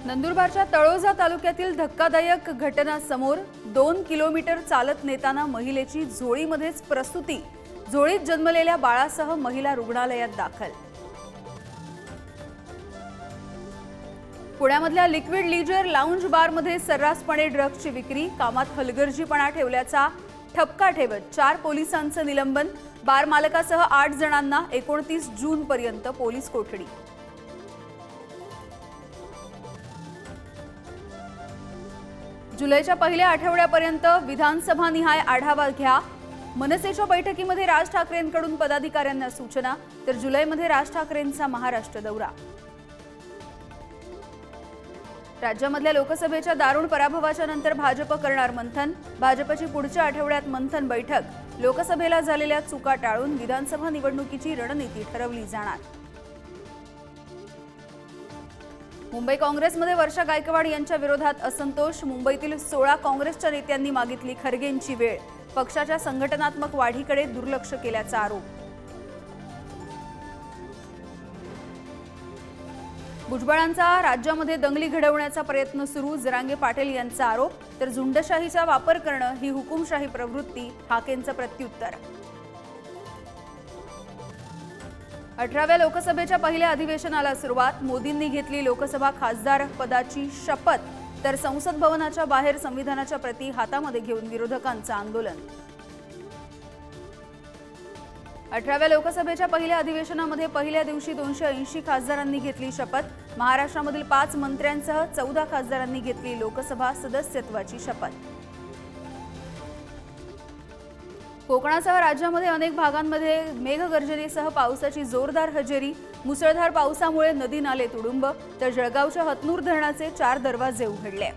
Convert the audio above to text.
नंदुरबारच्या तळोजा तालुक्यातील धक्कादायक घटना समोर 2 किलोमीटर चालत नेताना महिलेची झोळीमध्येच प्रसूती। झोळीत जन्मलेल्या बाळासह महिला रुग्णालयात दाखल। पुण्यामधल्या लिक्विड लीजर लाउंज बारमध्ये सर्रासपणे ड्रग्जची विक्री, कामात हलगर्जीपणा ठेवल्याचा ठपका ठेवत 4 पोलिसांचं निलंबन। बार मालकासह 8 जणांना 29 जून पर्यंत पोलीस कोठडी। जुलैच्या पहिल्या आठवड्यापर्यंत विधानसभानिहाय आढावा घ्या। मनसेच्या बैठकीमध्ये राज ठाकरेंकडून पदाधिकाऱ्यांना सूचना, तर जुलैमध्ये राज ठाकरेंचा महाराष्ट्र दौरा। राज्यामधल्या लोकसभेच्या दारुण पराभवाच्या नंतर भाजप करणार मंथन। भाजपची पुढच्या आठवड्यात मंथन बैठक। लोकसभेला झालेल्या चुका टाळून विधानसभा निवडणुकीची रणनीती ठरवली जाणार। मुंबई काँग्रेसमध्ये वर्षा गायकवाड यांच्या विरोधात असंतोष। मुंबईतील 16 काँग्रेसच्या नेत्यांनी मागितली खरगेंची वेळ। पक्षाच्या संघटनात्मक वाढीकडे दुर्लक्ष केल्याचा आरोप। भुजबळांचा राज्यामध्ये दंगली घडवण्याचा प्रयत्न सुरू। जरांगे पाटील यांचा आरोप, तर झुंडशाहीचा वापर करणं ही हुकुमशाही प्रवृत्ती, हाकेंचं प्रत्युत्तर। 18व्या लोकसभेच्या पहिल्या अधिवेशनाला सुरुवात। मोदींनी घेतली लोकसभा खासदार पदाची शपथ, तर संसद भवनाच्या बाहेर संविधानाच्या प्रती हातामध्ये घेऊन विरोधकांचं आंदोलन। 18व्या लोकसभेच्या पहिल्या अधिवेशनामध्ये पहिल्या दिवशी 280 खासदारांनी घेतली शपथ। महाराष्ट्रामधील 5 मंत्र्यांसह 14 खासदारांनी घेतली लोकसभा सदस्यत्वाची शपथ। कोकणासह राज्यामध्ये अनेक भागांमध्ये मेघगर्जनेसह पावसाची जोरदार हजेरी। मुसळधार पावसामुळे नदी नाले तुडुंब, तर जळगावच्या हतनूर धरणाचे 4 दरवाजे उघडले।